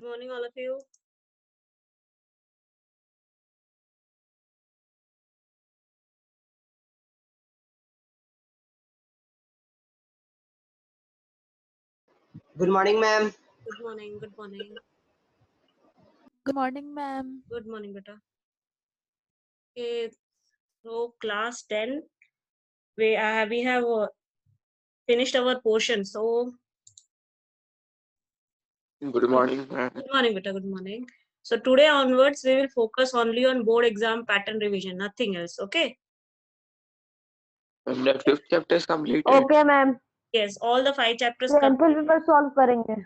Good morning, all of you. Good morning, ma'am. Good morning. Good morning. Good morning, ma'am. Good morning, beta. Okay, so class 10, we have finished our portion. So Good morning, ma'am. good morning, beta. Good morning. So today onwards, we will focus only on board exam pattern revision, nothing else. Okay. And the 5th chapter is completed. Okay ma'am Yes, all the 5 chapters. Sample paper solve करेंगे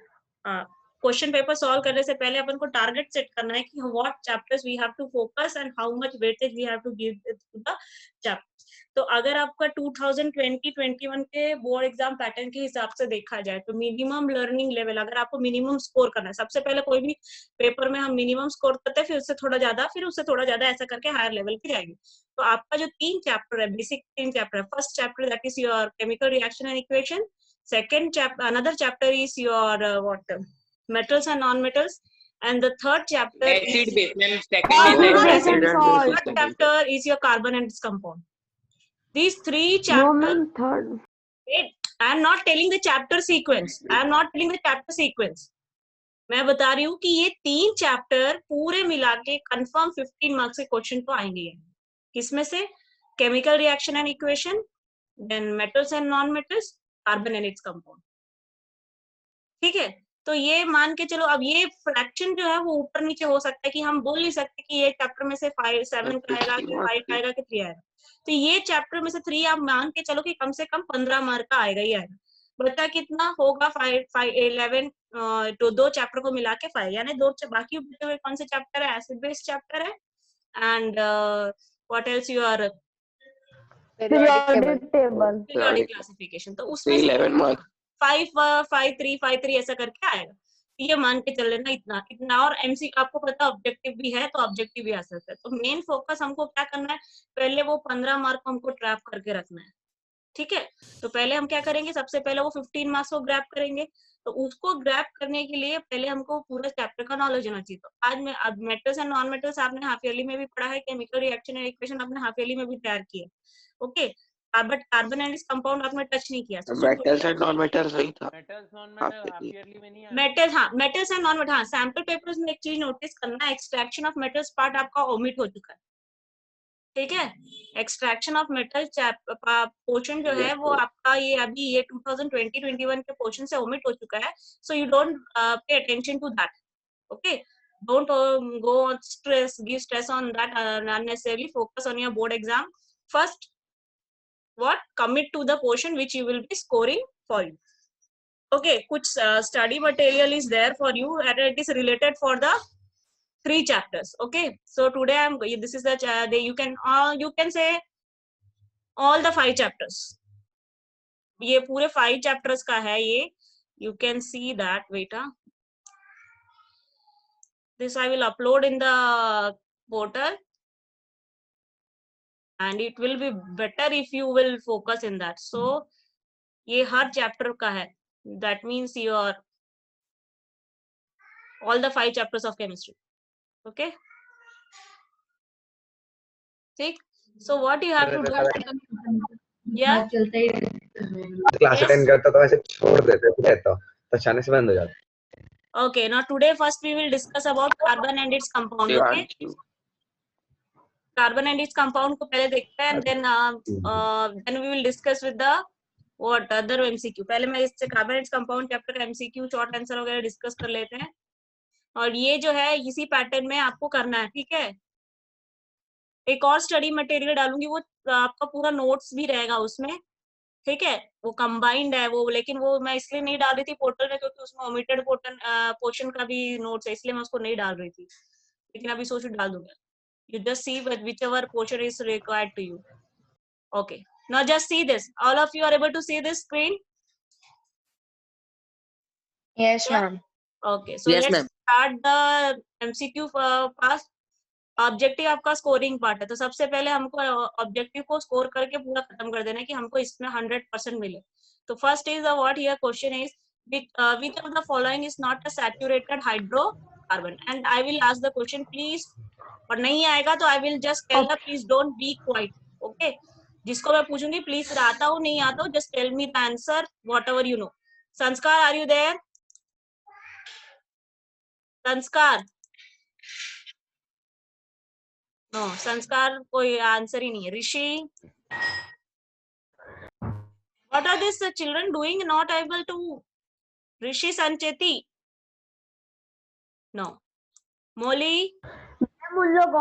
question paper solve करने से पहले अपन को target set करना है कि what chapters we have to focus and how much weightage we have to give to the chapters. तो अगर आपका 2020-21 के बोर्ड एग्जाम पैटर्न के हिसाब से देखा जाए तो मिनिमम लर्निंग लेवल, अगर आपको मिनिमम स्कोर करना है, सबसे पहले कोई भी पेपर में हम मिनिमम स्कोर करते हैं, फिर उससे थोड़ा ज्यादा, फिर उससे थोड़ा ज्यादा, ऐसा करके हायर लेवल पे जाएंगे। तो आपका जो 3 चैप्टर है, बेसिक 3 चैप्टर है, first chapter that is your chemical reaction and equation, second chapter, another chapter is your metals and non-metals, and the third chapter acid base, ma'am. third chapter is your carbon and its compound. These 3 no chapters. Ma'am third Wait, I am not telling the chapter sequence. I am not telling the chapter sequence. मैं बता रही हूँ कि ये 3 chapter पूरे मिला के confirm 15 marks के क्वेश्चन तो आएंगे। किसमें से? Chemical reaction and equation, then metals and non metals, carbon and its compound. ठीक है, तो ये मान के चलो। अब ये फ्रैक्शन जो है वो ऊपर नीचे हो सकता है कि हम बोल नहीं सकते कि ये चैप्टर में से 7 का आएगा कि 5 आएगा कि 3 आएगा। तो ये चैप्टर में से 3 आप मान के चलो कि कम से कम 15 मार्क का आएगा ही आएगा। बता कितना होगा? 11 तो 2 चैप्टर को मिला के 5, यानी 2 बाकी कौन से चैप्टर है? एसिड बेस चैप्टर है and what else your periodic table periodic classification. तो उसमें 11 मार्क्स 5 5 3 5 3 ऐसा करके आएगा। ये मान के चल लेना इतना इतना। और एमसी आपको पता ऑब्जेक्टिव भी है, तो ऑब्जेक्टिव भी आ सकता है। तो मेन फोकस हमको क्या करना है? पहले वो 15 मार्क को हमको ट्रैप करके रखना है। ठीक है, तो पहले हम क्या करेंगे? सबसे पहले वो 15 मार्क्स को ग्रैप करेंगे। तो उसको ग्रैप करने के लिए पहले हमको पूरा चैप्टर का नॉलेज होना चाहिए। तो आज मैं अब मेटल्स एंड नॉन मेटल्स आपने हाफ ईयरली में भी पढ़ा है, केमिकल रिएक्शन एंड इक्वेशन आपने हाफ ईयरली में भी तैयार किया। Okay, but carbon and compound आपने टच नहीं किया। मेटल्स एंड नॉन मेटल्स सही था। Metals non metal half yearly में नहीं आया। मेटल, हाँ मेटल्स एंड नॉन मेटल। हाँ, सैंपल पेपर्स में एक चीज नोटिस करना, एक्सट्रैक्शन ऑफ मेटल्स पार्ट आपका ओमिट हो चुका है। ठीक है, एक्सट्रैक्शन ऑफ मेटल पोर्शन जो है वो आपका ये अभी ये 2020-21 के पोर्शन से ओमिट हो चुका है। So you don't pay attention to that. Okay, don't go on give stress on that unnecessarily. Focus on your board exam first. What? Commit to the portion which you will be scoring for you. Okay, kuch study material is there for you and it is related for the 3 chapters. Okay, so today this is the you can say all the 5 chapters. ये पूरे 5 chapters का है ये. You can see that. Wait, this I will upload in the portal and it will be better if you will focus in that. So ये हर chapter का है. That means your all the 5 chapters of chemistry. Okay, ठीक. So what you have to do? Yeah. Class Yes. Attend करता तो ऐसे छोड़ देते थे तो अचानक से बंद हो जाता। Okay, now today first we will discuss about carbon and its compound. Okay, carbon and its compound को पहले देखते हैं, and then we will discuss with the what other MCQ. पहले मैं इससे carbon and its compound chapter का MCQ short answer वगैरह discuss कर लेते हैं। और ये जो है इसी पैटर्न में आपको करना है। ठीक है, एक और स्टडी मटेरियल डालूंगी, वो आपका पूरा नोट्स भी रहेगा उसमें। ठीक है, वो कंबाइंड है वो, लेकिन वो मैं इसलिए नहीं डाल रही थी पोर्टल में क्योंकि उसमें ओमिटेड पोर्शन का भी नोट्स है, इसलिए मैं उसको नहीं डाल रही थी, लेकिन अभी सोच डाल दूंगा। You just see whichever portion is required to you. Okay, now just see this. All of you are able to see this screen? Yes ma'am Okay, so Yes, let's ma'am. start the MCQ first. Objective आपका scoring part है। तो सबसे पहले हमको objective को score करके पूरा खत्म कर देना है कि हमको इसमें 100% मिले। तो first is what here question is which of the following is not a saturated hydrocarbon? And I will ask the question, please. और नहीं आएगा तो I will just tell the please don't be quiet. Okay? जिसको मैं पूछूंगी please आता हो नहीं आता हो just tell me the answer whatever you know. संस्कार, are you there? Sanskar, no Sanskar कोई आंसर ही नहीं है. Rishi, what are these children doing not able to? Rishi, Sancheti, no. Moli, ma'am उन लोग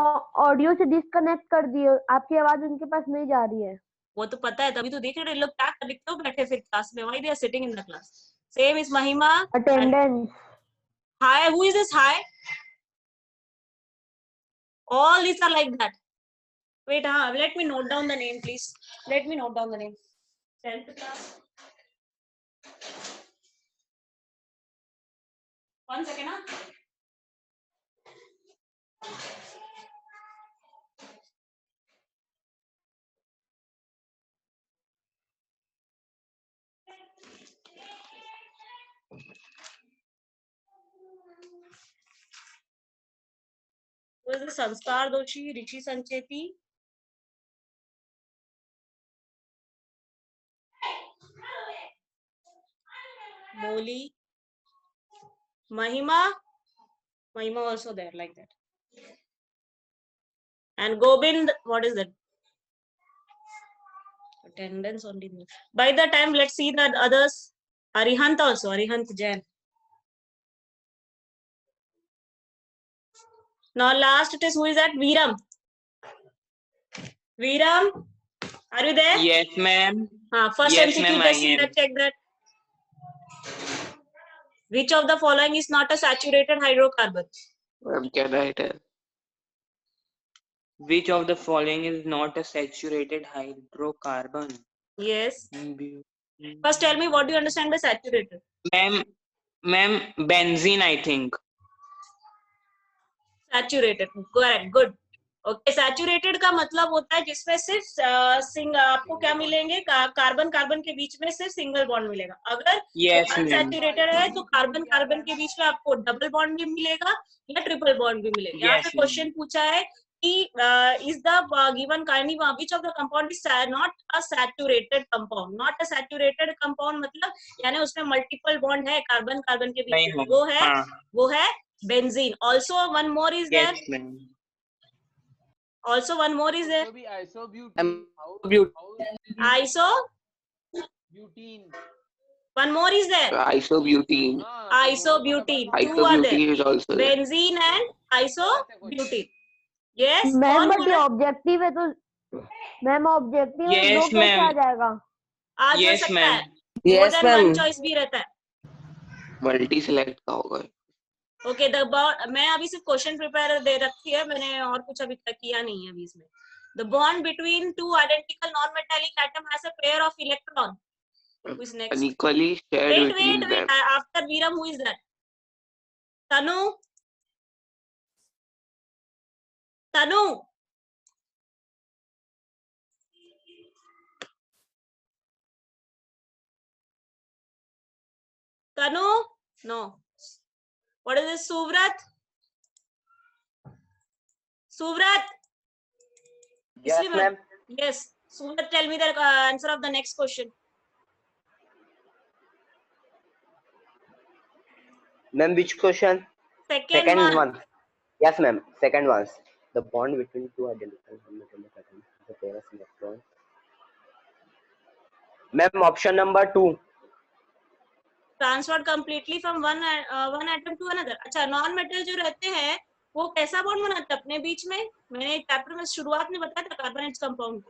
ऑडियो से डिस्कनेक्ट कर दिए, आपकी आवाज उनके पास नहीं जा रही है. वो तो पता है तभी तो देख रहे लोग क्या कर लिखते हो बैठे फिर क्लास में. Why they are sitting in the class? Same is Mahima. Attendance. Hi, who is this? Hi. All these are like that. Wait, let me note down the name, please. Let me note down the name. 10th class. 1 second, huh? Who is the Sanskar Doshi, Rishi Sancheti? Moli, Mahima also there like that. And Gobind, what is that? Attendance only. By the time, let's see the others. Arihant also, Arihant Jain. Now last it is, who is that? Veeram. Veeram, are you there? Yes, ma'am. First Yes, MCQ, ma'am, just I see am. that, check that. Which of the following is not a saturated hydrocarbon? Ma'am, can I tell? Which of the following is not a saturated hydrocarbon? Yes. First tell me what do you understand by saturated? Ma'am, benzene, I think. Saturated, correct, good. Okay, saturated का मतलब होता है जिसमें सिर्फ आपको क्या मिलेंगे, carbon carbon के बीच में सिर्फ सिंगल बॉन्ड मिलेगा. अगर अनसैचुरेटेड है तो कार्बन कार्बन के बीच में आपको डबल बॉन्ड भी मिलेगा या ट्रिपल बॉन्ड भी मिलेगा. यहाँ पे क्वेश्चन पूछा है कि is the given kindly which of the compound is not a saturated compound. Not a saturated compound मतलब यानी उसमें मल्टीपल बॉन्ड है कार्बन कार्बन के बीच में, वो है benzene. Also one more is there. Also, one more is there. One more is there. Isobutene. Isobutene. Two are there. Isobutene is also there. Benzene and isobutene. Yes. Ma'am but ये objective है तो ma'am objective है दो कैसे आ जाएगा? आ जा सकता है. Yes, More than one ma'am. choice भी रहता है. मल्टी सेलेक्ट का होगा. ओके, मैं अभी सिर्फ क्वेश्चन प्रिपेयर दे रखी है, मैंने और कुछ अभी तक किया नहीं है अभी इसमें. The bond between two identical non metallic atom has a pair of electron. Who is next? Unequally shared between them. Wait. After Veeram, who is that? Tanu. No. What is this? Suvrat. Yes, ma'am. Yes. Suvrat, tell me the answer of the next question. Ma'am, which question? Second one. Yes, ma'am. Second one. The bond between two identical non-metallic atoms is a pair of electrons. Ma'am, option number 2. Transferred completely from one atom to another. अच्छा, non metal जो रहते हैं वो कैसा bond बनाते हैं अपने बीच में? मैंने चैप्टर में शुरुआत में बताया था कार्बोनेट कंपाउंड.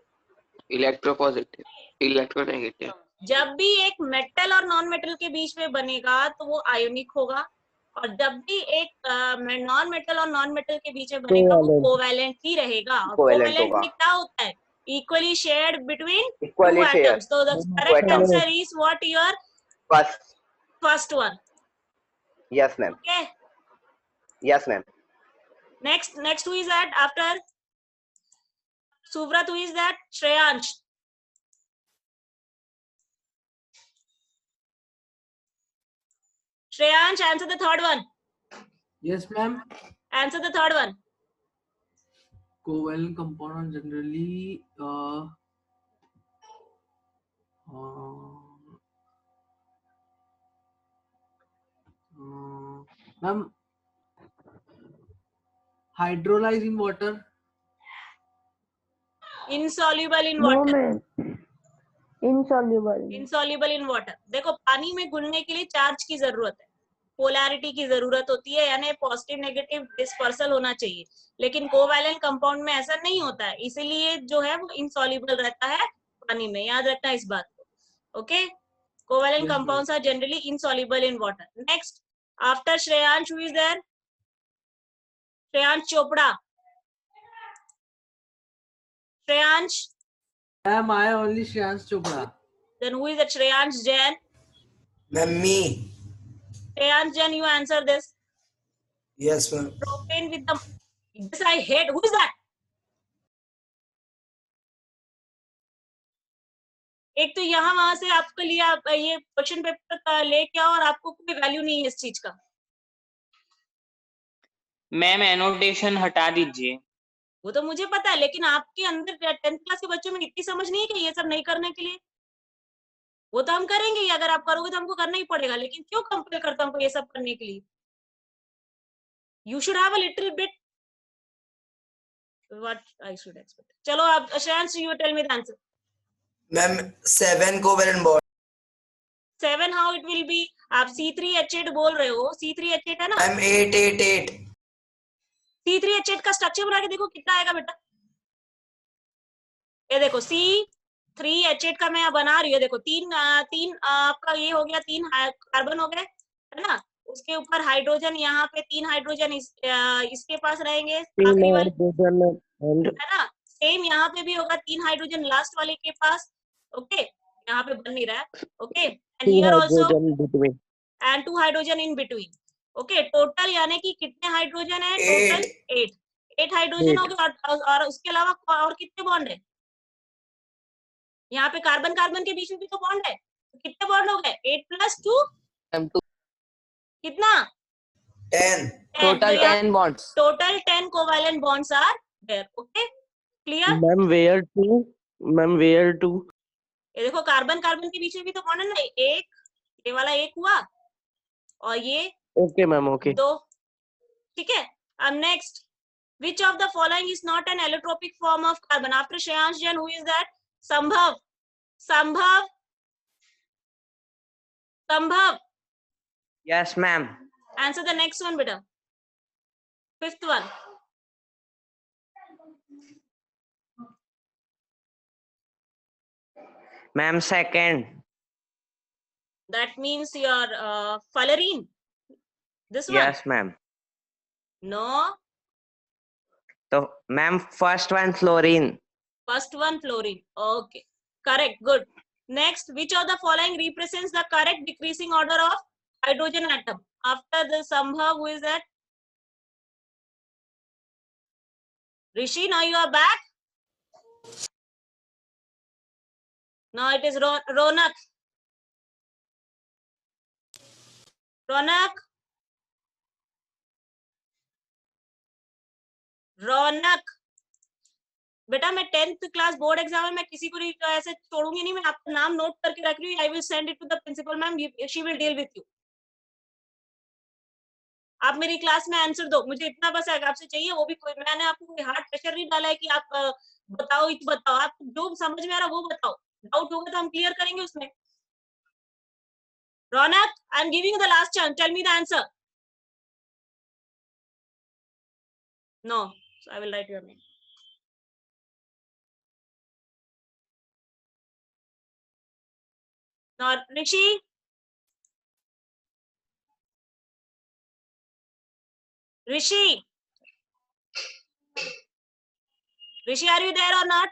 Electropositive, electronegative. जब भी एक मेटल और नॉन मेटल के बीच में बनेगा तो वो आयोनिक होगा, और जब भी एक नॉन मेटल और नॉन मेटल के बीच में बनेगा वो कोवैलेंट ही रहेगा. कोवैलेंट में क्या होता है? Equally shared between two atoms. तो the correct answer is what your first one. Yes, ma'am. Okay. Yes, ma'am. Next who is that after Suvrat? Who is that? Shreyansh. Shreyansh, answer the third one. Yes, ma'am. Answer the third one. Covalent compound are generally ma'am, hydrolyze in water. Insoluble in No, water. ma'am. Insoluble. Insoluble in water. देखो पानी में घुलने के लिए charge की जरूरत है, polarity की जरूरत होती है, यानी पॉजिटिव नेगेटिव डिस्पर्सल होना चाहिए, लेकिन कोवैलेंट कंपाउंड में ऐसा नहीं होता है, इसीलिए जो है वो इनसॉल्युबल रहता है पानी में. याद रखना इस बात को. Okay, covalent Yes, ma'am. Compounds are generally insoluble in water. Next, after Shreyansh, who is there? Shreyansh Chopra. Shreyansh. Ma'am, I only Shreyansh Chopra. Then who is that? Shreyansh Jain. Ma'am, me. Shreyansh Jain, you answer this. Yes, ma'am. Propane with the. This I hate. Who is that? एक तो यहाँ वहां से आपके लिए आप ये question paper लेके आओ और आपको कोई वैल्यू नहीं है इस चीज का. मैम एनोटेशन हटा दीजिए. वो तो मुझे पता है, लेकिन आपके अंदर 10th क्लास के बच्चों में इतनी समझ नहीं है कि ये सब नहीं करने के लिए. वो तो हम करेंगे ही, अगर आप करोगे तो हमको करना ही पड़ेगा, लेकिन क्यों कंपेल करता हमको ये सब करने के लिए? You should have a little bit what I should expect. चलो आप Shreyansh, you tell me the answer. Ma'am, 7 covalent bond. 7 how it will be? आप C3H8 बोल रहे हो, C3H8 है ना? I'm 8. C3H8 का स्ट्रक्चर बना के देखो कितना आएगा बेटा. ये देखो C3H8 का मैं बना रही हूँ. देखो तीन आपका ये हो गया, 3 कार्बन हो गए, है ना? उसके ऊपर हाइड्रोजन, यहाँ पे 3 हाइड्रोजन इसके पास रहेंगे, आखिरी वाले, है ना? सेम यहाँ पे भी होगा, 3 हाइड्रोजन लास्ट वाले के पास. ओके, यहाँ पे बन नहीं रहा है. Okay, and here also and 2 hydrogen in between. Okay, total यानी कि कितने हाइड्रोजन है? टोटल 8 हाइड्रोजन हो गए, और उसके अलावा और कितने बॉन्ड है? यहाँ पे कार्बन कार्बन के बीच में भी तो बॉन्ड है, तो कितने बॉन्ड हो गए? 8 + 2 कितना? 10. Total 10 bonds. Total 10 covalent bonds are there. Okay, clear? Ma'am, where to? Ma'am, where to? ये देखो कार्बन कार्बन के बीच में भी तो बॉन्ड है ना. एक, ये वाला एक हुआ, और ये Okay, ma'am. Okay. 2. ठीक है. अब next, which of the following is not an allotropic form of carbon? After Shreyansh Jain, who is that? Sambhav. Sambhav. Yes, ma'am. Answer the next one, beta. 5th one. Ma'am, second. That means your fullerene. This one? Yes, ma'am. No. So, ma'am, first one fluorine. First one fluorine. Okay. Correct. Good. Next, which of the following represents the correct decreasing order of hydrogen atom? After the Sambhav, who is that? Rishi, now you are back. Now it is Ronak. रौनक, बेटा मैं 10th class board exam में मैं किसी को ऐसे छोड़ूंगी नहीं. मैं आपका नाम नोट करके रख रही हूँ. I will send it to the principal ma'am, she will deal with you. आप मेरी क्लास में आंसर दो. मुझे इतना बस आपसे चाहिए, वो भी कोई, मैंने आपको कोई हार्ड प्रेशर नहीं डाला है कि आप बताओ. आप जो समझ में आ रहा वो बताओ. डाउट होगा तो हम क्लियर करेंगे उसमें. Raunak, I am giving the last chance. Tell me the answer. No, I will write your name. Now, Rishi. Rishi, are you there or not?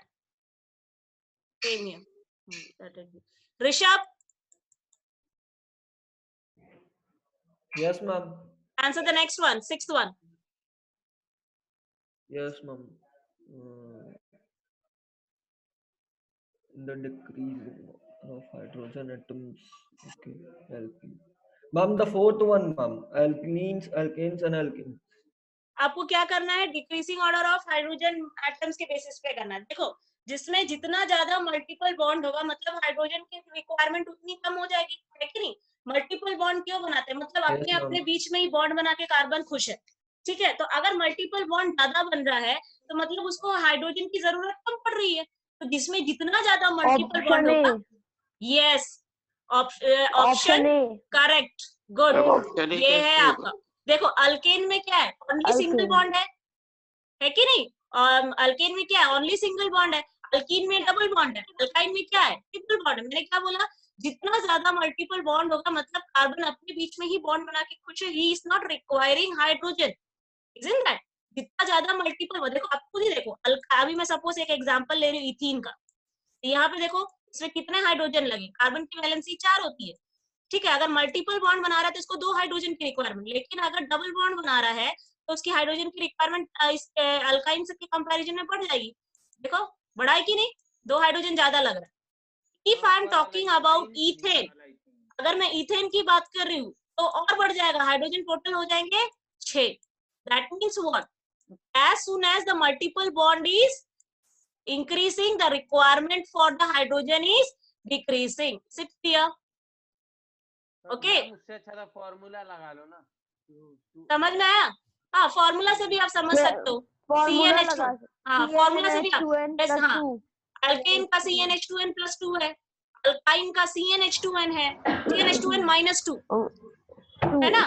Same here. Rishabh. Yes, ma'am. Answer the next one, 6th one. Yes, ma'am. The decrease of hydrogen atoms. Okay, LP. Ma'am, the fourth one, ma'am. Alkenes, alkanes, and alkenes. आपको क्या करना है, decreasing order of hydrogen atoms के basis पे करना है। देखो जिसमें जितना ज्यादा मल्टीपल बॉन्ड होगा मतलब हाइड्रोजन की रिक्वायरमेंट उतनी कम हो जाएगी, है कि नहीं। मल्टीपल बॉन्ड क्यों बनाते हैं, मतलब Yes, अपने ma'am. अपने बीच में ही बॉन्ड बना के कार्बन खुश है, ठीक है। तो अगर मल्टीपल बॉन्ड ज्यादा बन रहा है तो मतलब उसको हाइड्रोजन की जरूरत कम पड़ रही है। तो जिसमें जितना ज्यादा मल्टीपल ऑप्शन बॉन्ड ए, होगा, yes option option A, correct, good, option A ये है कैसे आपका। होगा? देखो अल्केन में क्या है, ओनली सिंगल अल्केन, बॉन्ड है कि नहीं। अल्केन में क्या है, ओनली सिंगल बॉन्ड है। अल्कीन में डबल बॉन्ड है। अल्काइन में क्या है, ट्रिपल बॉन्ड है। मैंने क्या बोला, जितना ज्यादा मल्टीपल बॉन्ड होगा मतलब कार्बन अपने बीच में ही बॉन्ड बना के खुश है, he is not requiring hydrogen, isn't that. जितना ज्यादा मल्टीपल, देखो आप खुद ही देखो, अभी मैं सपोज एक एग्जांपल ले रही हूँ इथीन का। यहाँ पे देखो इसमें कितने हाइड्रोजन लगे, कार्बन की वैलेंसी 4 होती है, ठीक है। अगर मल्टीपल बॉन्ड बना रहा है तो इसको 2 हाइड्रोजन की रिक्वायरमेंट, लेकिन अगर डबल बॉन्ड बना रहा है तो उसकी हाइड्रोजन की रिक्वायरमेंट अल्काइन के कंपैरिजन में बढ़ जाएगी। देखो बढ़ा है कि नहीं, 2 हाइड्रोजन ज्यादा लग रहा है। If I am talking about ethane, अगर मैं ईथेन की बात कर रही हूँ तो और बढ़ जाएगा, हाइड्रोजन टोटल हो जाएंगे 6। That means what, as soon as the multiple bond is increasing, the requirement for the hydrogen is decreasing. Is it clear? Okay, उससे अच्छा था फॉर्मूला लगा लो ना। समझ में आया। हाँ फॉर्मूला से भी आप समझ सकते हो, फॉर्मूला CnH2, लगा हाँ फॉर्मूला से भी आप, CnH2n+2, हाँ अल्केन का CnH2n+2 है, अल्काइन का CnH2n है, CnH2n-2 है ना,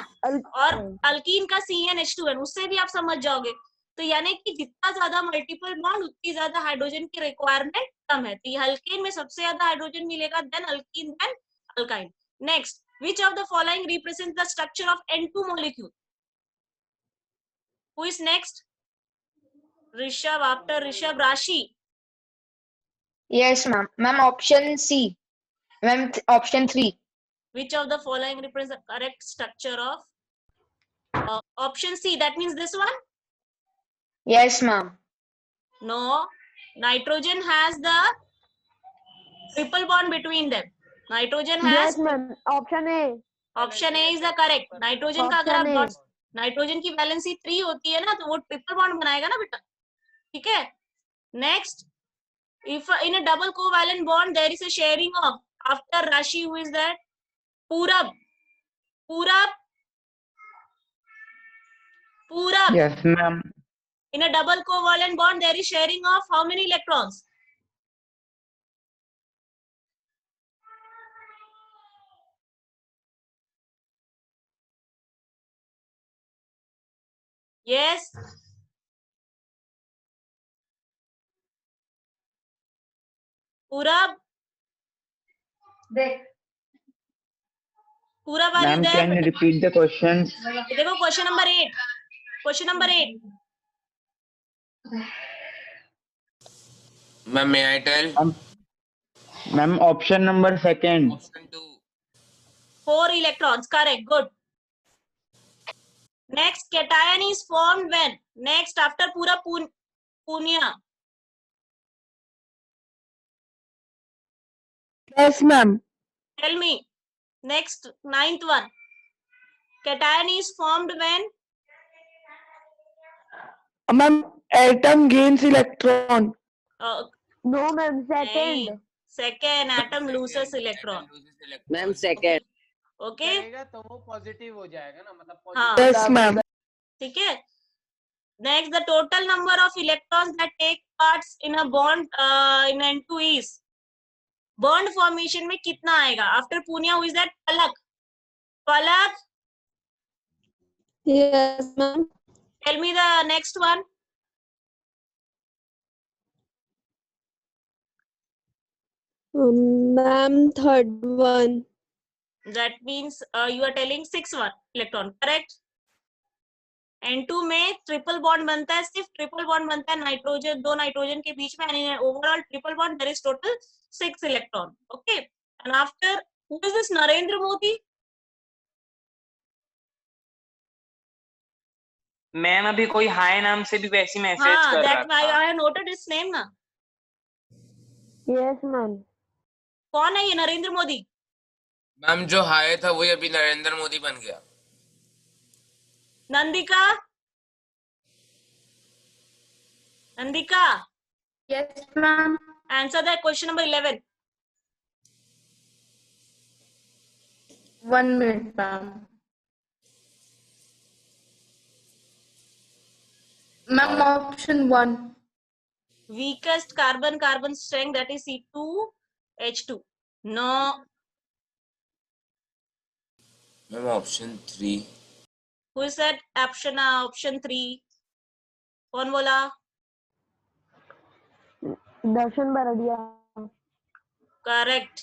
और अल्कीन का CnH2n, उससे भी आप समझ जाओगे। तो यानी कि जितना ज्यादा मल्टीपल बॉन्ड उतनी ज्यादा हाइड्रोजन की रिक्वायरमेंट कम है। तो अल्केन में सबसे ज्यादा हाइड्रोजन मिलेगा, then alkene, then alkyne. Next, which of the following represents the structure of N2 molecule? Who is next? Rishabh, after Rishabh, Rashi. Yes, ma'am. Ma'am, option C. Ma'am, option 3. Which of the following represents the correct structure of option C? That means this one? Yes, ma'am. No. Nitrogen has the triple bond between them. Nitrogen has. Yes, ma'am. Option A. Option A is the correct. Nitrogen का अगर आप nitrogen की valency 3 होती है ना तो वो triple bond बनाएगा ना बेटा, ठीक है। Next, if in a double covalent bond there is a sharing of, after Rashi, who is that? Purab. Yes, ma'am. In a double covalent bond there is sharing of how many electrons? Yes. Purab. Purab, are you Ma'am, there? can you repeat the questions? देखो question number 8. Question number 8. Ma'am, may I tell? Ma'am, option number 2. Option 2. 4 electrons, correct, good. Next, cation is formed when? Next, after pura punya. Yes, ma'am. Tell me. Next, 9th one. Cation is formed when? Ma'am, atom gains electron. No, ma'am. Second. Second, atom loses electron. Ma'am, second. Okay. तो वो positive हो जाएगा ना, मतलब हाँ. Yes, ma'am. ठीक है. Next, the total number of electrons that take parts in a bond in N2 is, bond formation में कितना आएगा? After Punya, who is that? Palak. Yes, ma'am. Tell me the next one. Ma'am, third one. That means you are telling 6 electron, correct? N2 में triple bond बनता है, सिर्फ triple bond बनता है nitrogen, 2 nitrogen के बीच में, overall triple bond, there is total 6 electron. Okay, and after, who is this Narendra Modi? Ma'am अभी कोई हाय नाम से भी वैसी मैसेज कर रहा था. I have noted his name ना. Yes, ma'am. कौन है ये नरेंद्र मोदी? मैम जो हाय था वही अभी नरेंद्र मोदी बन गया। Nandika, Nandika, Yes, ma'am. answer that question number 11. 1 minute, ma'am. Ma'am, option 1. Weakest carbon strength, that is C2H2. No. Ma'am option 3। Who said option 3? कौन बोला? दर्शन बरड़िया। करेक्ट।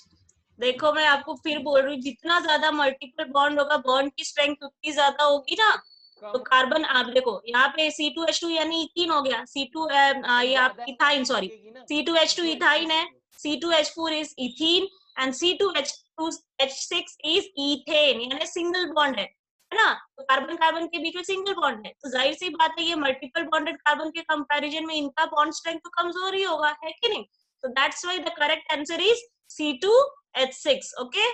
देखो मैं आपको फिर बोल रही हूँ, जितना ज्यादा मल्टीपल बॉन्ड होगा बॉन्ड की स्ट्रेंथ उतनी ज्यादा होगी ना। तो कार्बन, आप देखो यहाँ पे C2H2 यानी इथीन हो गया, C2 ये आप इथाइन, सॉरी, C2H2 इथाइन है, C2H4 is ethene and C2H6 is ethane, यानी सिंगल बॉन्ड है ना। तो कार्बन कार्बन के बीच में सिंगल बॉन्ड है, तो जाहिर सी बात है ये मल्टीपल बॉन्डेड कार्बन के कंपैरिजन में इनका बॉन्ड स्ट्रेंथ तो कमजोर ही होगा, है कि नहीं। So that's why the correct answer is C2H6. Okay.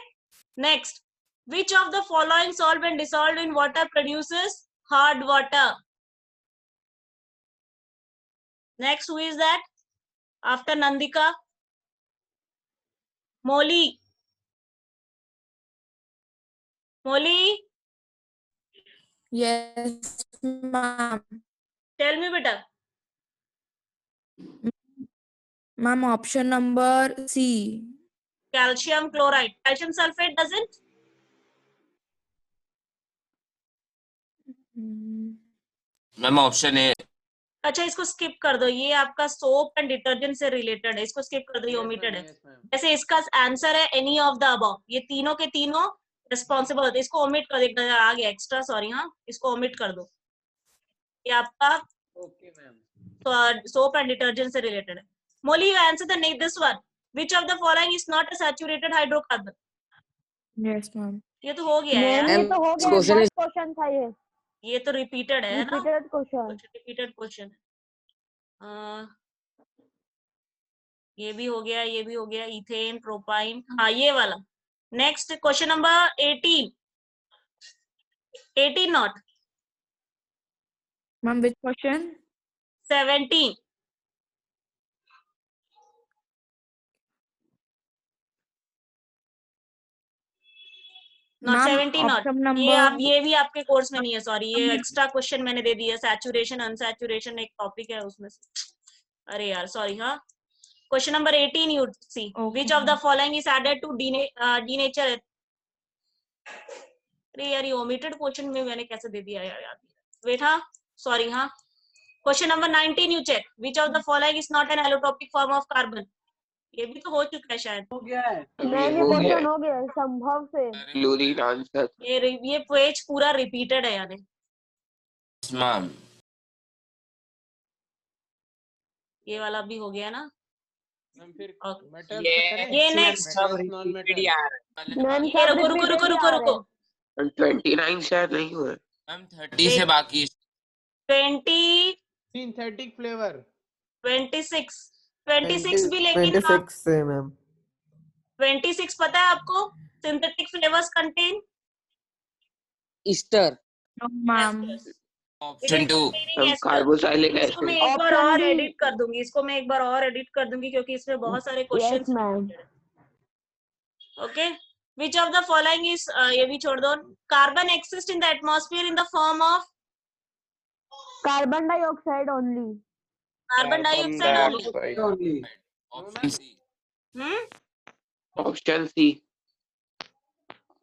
Next, which of the following solvent dissolved in water produces hard water? Next, who is that? After Nandika, Molly. Molly, Yes, ma'am. tell me, beta. Ma'am, option number C. Calcium chloride. Calcium sulfate doesn't. Ma'am option ए। अच्छा, इसको skip कर दो, ये आपका soap and detergent से related है, इसको skip कर दो, ये ओमिटेड है। जैसे इसका आंसर है एनी ऑफ द अबव, ये तीनों के तीनों रिस्पॉन्सिबल होते हैं, इसको ओमिट कर दो, आ गया एक्स्ट्रा, सॉरी, हाँ इसको ओमिट कर दो, ये आपका सोप एंड डिटर्जेंट से रिलेटेड है। Moli, you answer the this one, which of the following is not a saturated hydrocarbon? Yes, ma'am. ये तो हो गया है मैम यार, ये तो हो गया, बहुत क्वेश्चन था ये तो रिपीटेड है ना, रिपीटेड क्वेश्चन। रिपीटेड क्वेश्चन है। ये भी हो गया, ये भी हो गया, इथेन, प्रोपाइन, हाँ ये वाला। Next question number 18 not Ma'am, which question? 17। Not Ma'am, 17 not, option ये भी आपके कोर्स में नहीं है, सॉरी, ये एक्स्ट्रा क्वेश्चन मैंने दे दिया, सैचुरेशन अनसैचुरेशन एक टॉपिक है उसमें से, अरे यार सॉरी। हाँ, question number 18 you see, which of the following is added to denature. अरे यार ये ओमिटेड क्वेश्चन में मैंने कैसे दे दिया यार, वेट, हाँ सॉरी। हाँ, question number 19 you check, which of the following is not an allotropic form of carbon. ये भी तो हो चुका है शायद, हो गया है, मैम ये क्वेश्चन हो गया संभव से। Chlorine answer. ये पेज पूरा रिपीटेड है यानी। मैम ये वाला भी हो गया ना। फिर ये नेक्स्ट, रुको 29 शायद नहीं हुआ। मैम 30 से बाकी 20 सिंथेटिक फ्लेवर 26 भी लेंगे ना आप? 26 से मैम। 26 पता है आपको synthetic flavours contain? Easter. Ma'am. Option 2 carboxylic इसको एसिड। मैं एक बार और एडिट कर दूंगी, क्योंकि इसमें बहुत सारे क्वेश्चंस हैं। Okay, which of the following is, ये भी छोड़ दो, carbon exist in the atmosphere in the form of carbon dioxide only. Carbon dioxide only. Option C. Option C.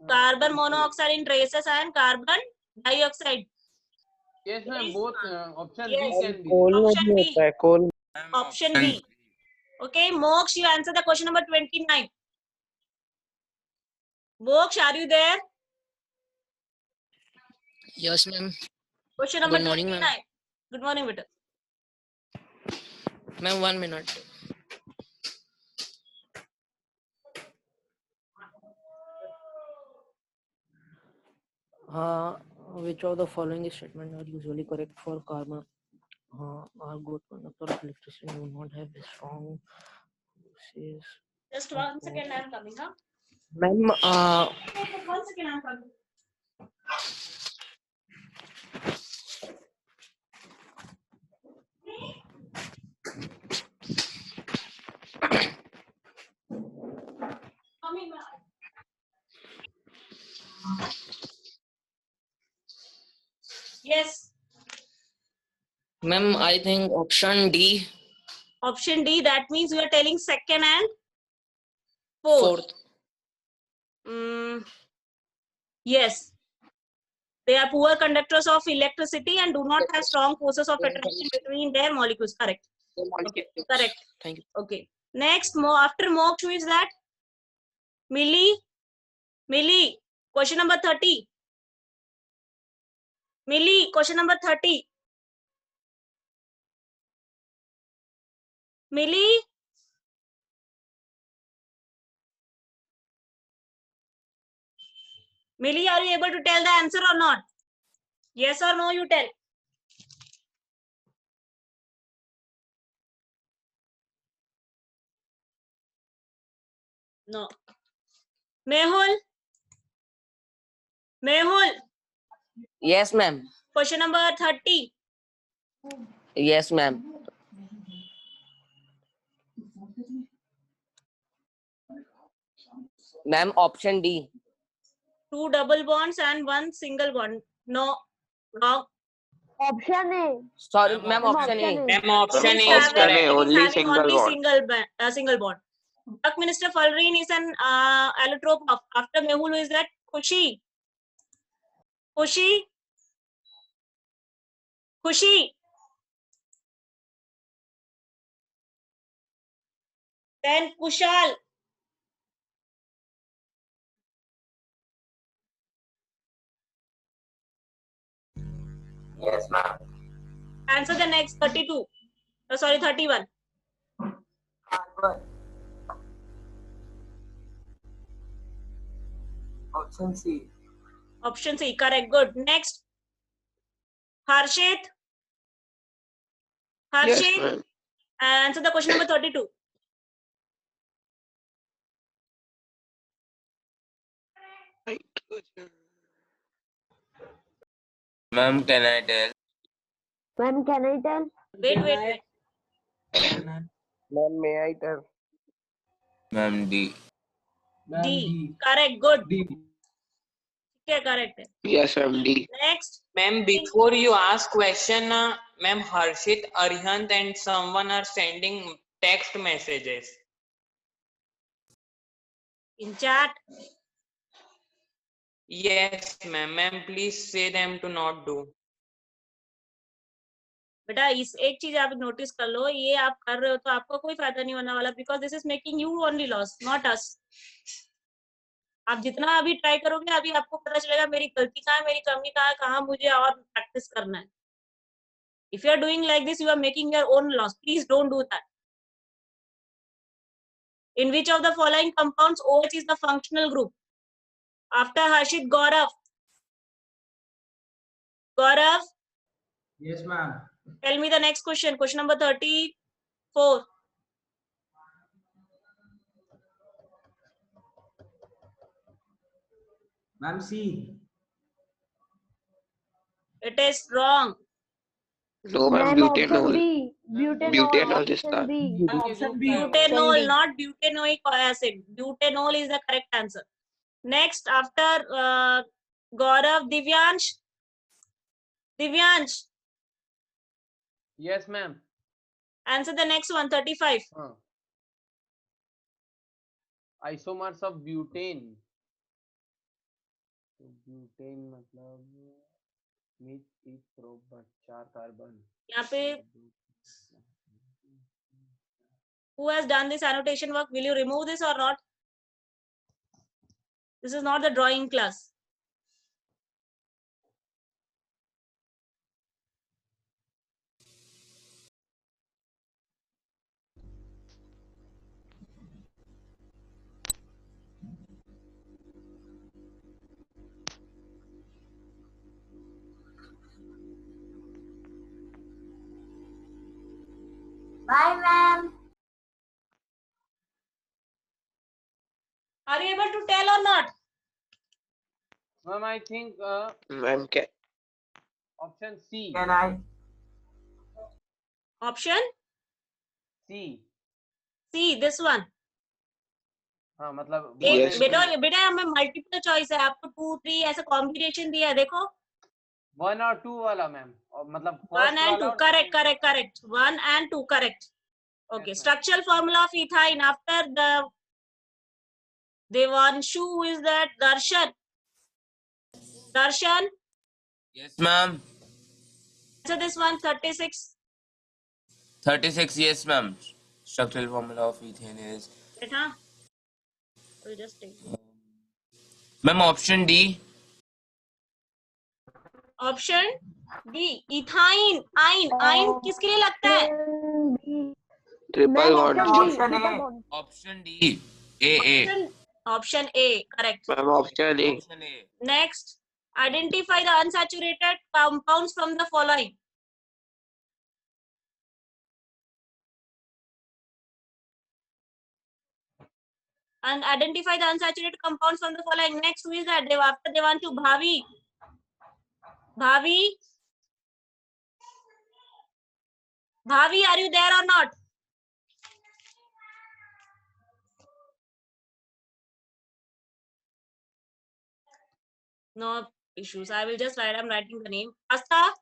Carbon monoxide in traces and carbon dioxide. Yes ma'am, both option B can be. Option B होता है coal. Option B. Okay, Moksha, you answer the question number 29। Moksha, are you there? Yes ma'am. Question number Good morning, 29। Good morning बेटा। Ma'am 1 minute। Which of the following statement are usually correct for carbon? Are good conductor of electricity do not have a strong. Just 1 second, I am coming. Huh? Ma'am One second, I'm coming. Coming back. Yes. Ma'am I think option D Option D. That means you are telling second and fourth. Yes. They are poor conductors of electricity and do not have strong forces of attraction between their molecules. Correct. Okay. Correct. Thank you. Okay. Next, after Moksha, who is that? Millie. Millie. Question number 30. Millie. Question number 30. Millie. Millie, are you able to tell the answer or not? Yes or no, you tell. No. Mehul. Mehul. Yes, ma'am. Question number 30. Yes, ma'am. Ma'am, option D. 2 double bonds and 1 single bond. No. Wrong. Option A. Sorry, ma'am, option A. Ma'am, option It A is is having, correct. it is Only having single only bond. single bond. Buckminster fullerene is an allotrope of, after Mehul, who is that? Khushi. Khushi. Khushi. Then Kushal. Yes, ma'am. Answer the next 32. Oh, sorry, 31. Option C. Option C. Correct. Good. Next. Harshit. Yes, Harshit. ma'am. Answer the question number 32. Ma'am, can I tell? Ma'am, can I tell? Wait. Ma'am, may I tell? Ma'am, D. D. Correct. Good. D. Okay, correct. Yes, ma'am. D. Next. Ma'am, before you ask question, ma'am, Harshit, Arihant and someone are sending text messages. In chat. Yes, ma'am. Ma'am, please say them to not do. बेटा इस एक चीज आप notice कर लो, ये आप कर रहे हो तो आपको कोई फायदा नहीं होने वाला, because this is making you only loss, not us. आप जितना अभी ट्राई करोगे अभी आपको पता चलेगा मेरी गलती कहाँ है, मेरी कमी कहाँ है, कहाँ मुझे और प्रैक्टिस करना है. If you are doing like this you are making your own loss. Please don't do that. In which of the following compounds OH is the functional group? After Harshit, Gaurav. Gaurav, Yes, ma'am. tell me the next question. Question number 34. Ma'am, C. It is wrong. No, ma'am. Ma'am, option Butanol. B. Butanol. Butanol is Option that. B. Option B. Butanol, not butanoic acid. Butanol is the correct answer. Next, after Gaurav, Divyansh. Divyansh, Yes, ma'am. answer the next one, 35. Isomers of butane. Butane मतलब meet एक probe 4 carbon. यहाँ पे who has done this annotation work? Will you remove this or not? This is not the drawing class. Bye, ma'am. Are you able to tell Ma'am, I think Ma'am, can option C. Option C. C, this one. हाँ मतलब एक Yes, बेटा बेटा हमें multiple choice है, आपको 2 3 ऐसा combination दिया है, देखो 1 और 2 वाला मैम, मतलब 1 first and 2, वाला और correct second correct correct, 1 and 2 correct. Okay, Yes, ma'am. structural formula of ethine after the Devanshu, who is that? Darshan, Yes, ma'am. answer this one. 36. 36. Yes, ma'am. Structural formula of ethane is. Huh? We'll just take Ma'am, option D. option D, ethine. Ain किसके लिए लगता है? triple bond. Option D. A. Option A, correct. Ma'am, option A. Option A. Next, identify the unsaturated compounds from the following. And identify the unsaturated compounds from the following. Next, who is that? After Devanshu, Bhavi. Bhavi, are you there or not? No issues. I will just write. I'm writing the name. Astha.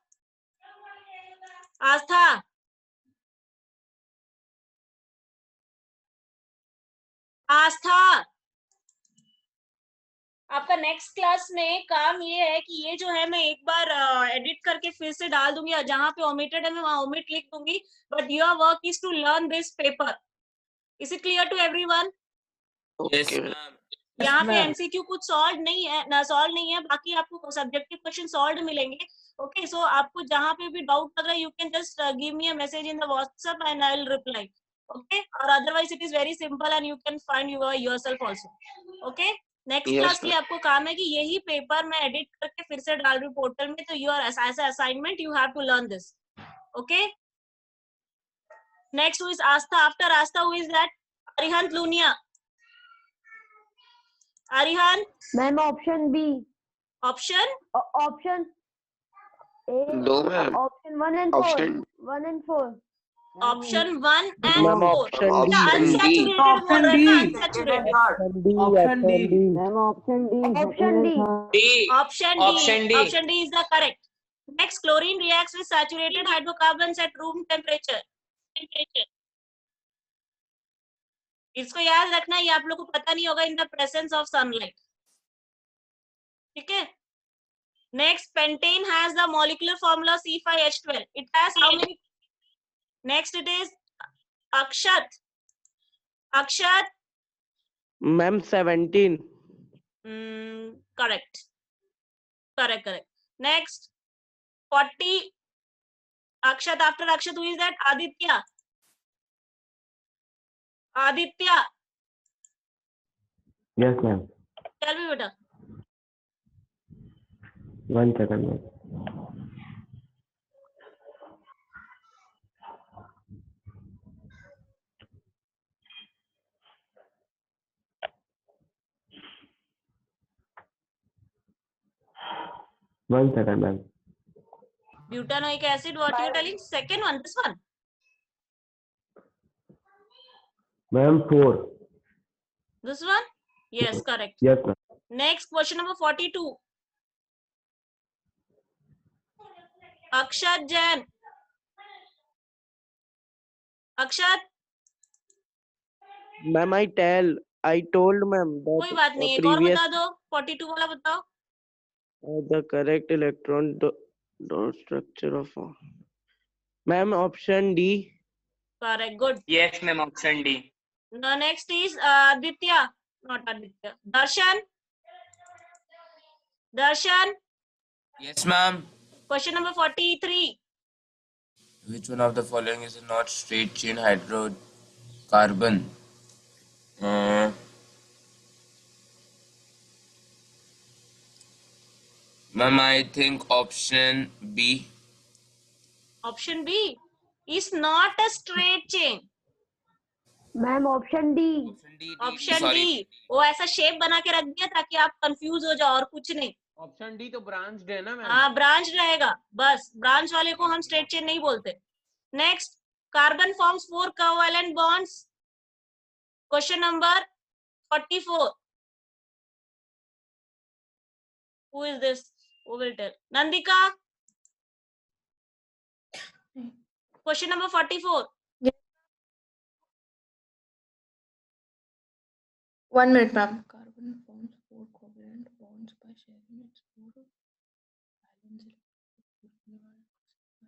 आपका next class में काम ये है कि ये जो है मैं एक बार एडिट करके फिर से डाल दूंगी, और जहां पे ओमिटेड है मैं वहां ओमिट लिख दूंगी, but your work is to learn this paper. Is it clear to everyone? Yes, ma'am. यहाँ पे एमसीक्यू कुछ सॉल्व नहीं है, बाकी आपको सब्जेक्टिव क्वेश्चन सॉल्व मिलेंगे. ओके, सो आपको जहां पे भी डाउट लग रहा है, you can just give me a message in the WhatsApp and I will reply. Okay, और otherwise it is very simple and you can find yourself also. Okay, next Yes, class के लिए ma'am. आपको काम है कि यही paper मैं edit करके फिर से डाल रही हूँ पोर्टल में, तो your as assignment you have to learn this. Okay, next who is Aastha. After Aastha who is that? Arihant Luniya. Arihant. Ma'am option B. Option A. No, ma'am. Option 1 and 4. Option. 1 and 4. Option 1 and Ma'am, 4. option क्या D. Unsaturated बोल रहे हैं? Unsaturated. Option D is the correct. Next, chlorine reacts with saturated hydrocarbons at room temperature. इसको याद रखना, ये आप लोग को पता नहीं होगा. In the presence of sunlight. ठीक है. Next, pentane has the molecular formula C5H12. It has how many? Next, it is Akshat. Ma'am, 17. Correct. Next, 40. Akshat. After Akshat, who is that? Aditya. Yes, ma'am. Tell me, beta. 1 second, ma'am. One second, ma'am. Butanoic acid. What you are telling? Second one. This one. Ma'am, 4. This one. Yes, correct. Yes, ma'am. Next, question number 42. Akshat Jain. Akshat. Ma'am, I told ma'am that कोई बात नहीं, एक और बता दो. 42 वाला बताओ. the correct electron dot structure of. Ma'am, option D. Correct. Good. Yes, ma'am. Option D. The next is Aditya. Not Aditya. Darshan. Yes, ma'am. Question number 43. Which one of the following is not straight chain hydrocarbon? Ma'am, I think option B. Option B is not a straight chain. Ma'am option D. Option D. वो ऐसा shape बना के रख दिया ताकि आप confuse हो जाओ और कुछ नहीं. ऑप्शन डी तो ब्रांच्ड है ना मैम? हाँ ब्रांच रहेगा, बस ब्रांच वाले को हम स्ट्रेट चेन नहीं बोलते। Next, carbon forms 4 covalent bonds. Question number 44. Who is this? Who will tell? Nandika. Question number 44. 1 minute, ma'am. Carbon forms 4 covalent bonds by sharing its 4 valence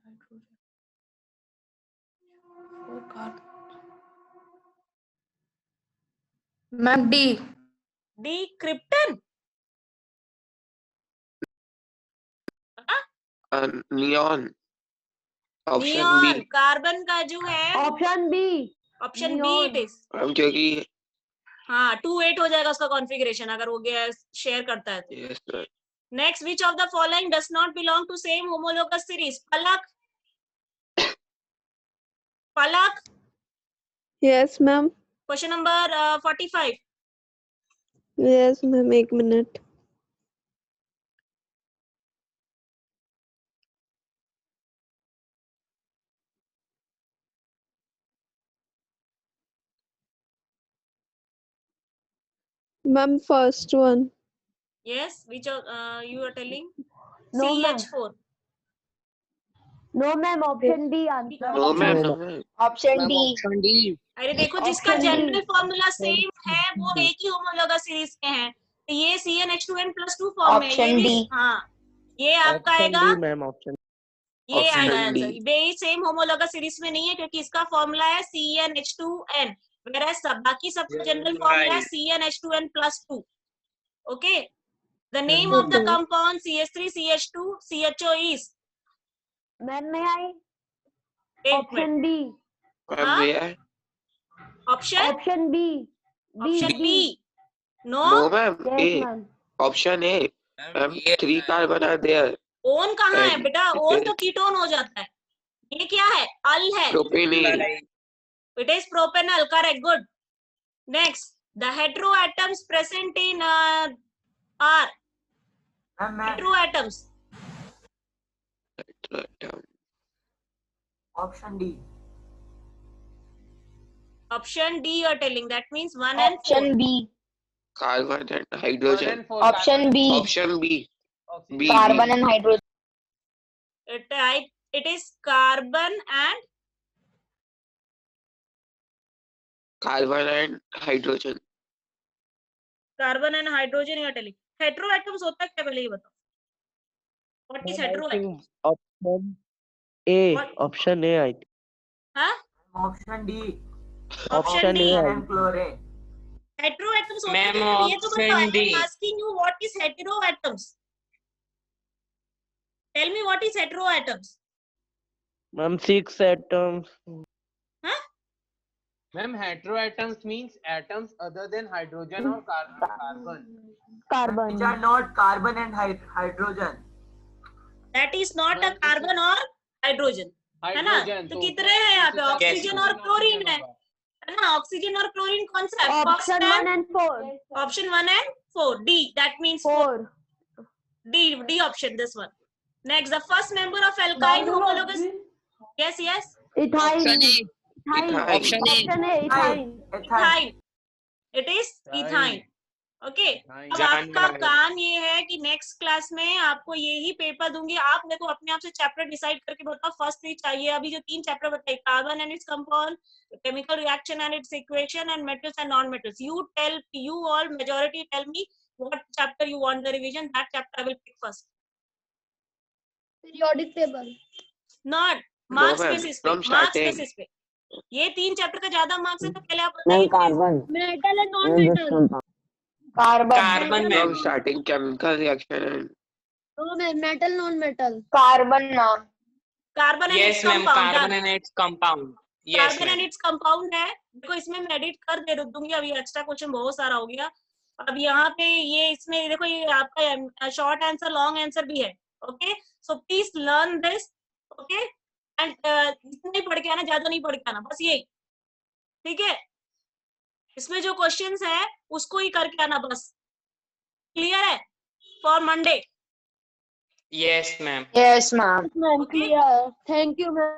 hydrogen. 4 carbons. Ma'am, D. D. Krypton. Neon. Option B. Neon. Carbon का जो है option B. Option B it is. क्योंकि हाँ 2-8 हो जाएगा उसका configuration अगर वो गया शेयर करता है तो। Yes ma'am. Next, which of the following does not belong to same homologous series? Palak. Palak. Yes ma'am. Question number 45. Yes ma'am, 1 minute. Ma'am first one. Yes, which of you are telling? No, ma'am. CH4. No ma'am, option D answer. No ma'am, no ma'am. Option D. Option D. अरे देखो, जिसका Option D. General formula same है वो एक ही homologous series के हैं। तो ये CnH2n+2 फॉर्म में, ये Option भी D. हाँ ये आपका आएगा, मैम ऑप्शन ये Option आएगा D. आंसर। ये सेम होमोलोगस सीरीज में नहीं है क्योंकि इसका फॉर्मूला है CnH2n, whereas बाकी सबका जनरल फॉर्मूला है CnH2n+2। Okay, the name of the compound CH3CH2 CHO is। Ma'am में आई ऑप्शन बी। मैम भैया। Option option B. Option B. No no ma'am, yes A. Ma'am. Option A. Ma'am 3 carbon are there. ओन कहाँ है And बेटा? it ओन is- तो ketone हो जाता है। ये क्या है? अल है। Propanol. It is propanol. Correct. Good. Next, the heteroatoms present in are heteroatoms. Option D. Option D you are telling. That means 1 and 4. Option B. Carbon and hydrogen. Option B. Option B. B. Carbon and hydrogen. It is carbon and carbon and hydrogen. carbon and hydrogen you are telling. Heteroatoms होता है क्या, पहले ये बताओ. What is heteroatom? Option A. What? Option A I think. हाँ? Option D. Option D. Chlorine. Heteroatoms होता Ma'am, है, ये तो बताओ. option I D. am asking you what is heteroatoms. Tell me what is heteroatoms. Ma'am 6 atoms. हाँ? Ma'am, heteroatoms means atoms other than hydrogen or carbon. Carbon. Which are not carbon and hydrogen. That is not a carbon or hydrogen. है ना? Hydrogen, तो तो कितने हैं यहाँ पे? Yes. Oxygen और क्लोरीन है ना? ऑक्सीजन और क्लोरीन कौन सा है? Option 1 and 4। Option 1 and 4. D. That means 4. 4। D option. This one. Next, the first member of alkyne homologous. Yes, yes. Ethyne. Option A. Ethyne. Option A. Option A ethyne. Ethyne. It is ethyne. Okay, अब आपका काम ये है कि next class में आपको यही paper दूंगी। आप मेरे को अपने आप से चैप्टर डिसाइड करके बताओ फर्स्ट 3 चाहिए। अभी जो 3 चैप्टर बताए, carbon and its compound, chemical reaction and it's equation, and metals and non metals. You all majority tell me what chapter you want the revision. That chapter I will pick first. Periodic table. Not No, marks ma'am, basis पे, from marks starting. basis पे। ये 3 chapter का ज्यादा marks है तो पहले आप बताइए। Carbon. Metal and non metal. Carbon. Carbon From ma'am. starting chemical reaction and no ma'am, metal non metal. Carbon नाम। Carbon and Yes it's ma'am, compound. carbon and its compound. Yes carbon and ma'am. It's compound है। देखो इसमें मैं edit कर दे दूंगी। अभी extra question बहुत सारा हो गया। अब यहाँ पे ये इसमें देखो, ये आपका शॉर्ट आंसर लॉन्ग आंसर भी है। Okay, so please learn this. Okay, and इतना ही पढ़ के आना, ज्यादा नहीं पढ़ के आना, बस यही। ठीक है, इसमें जो क्वेश्चंस है उसको ही करके आना बस। क्लियर है for Monday? Yes, ma'am. Yes, ma'am. Ma'am, clear. Thank you, ma'am.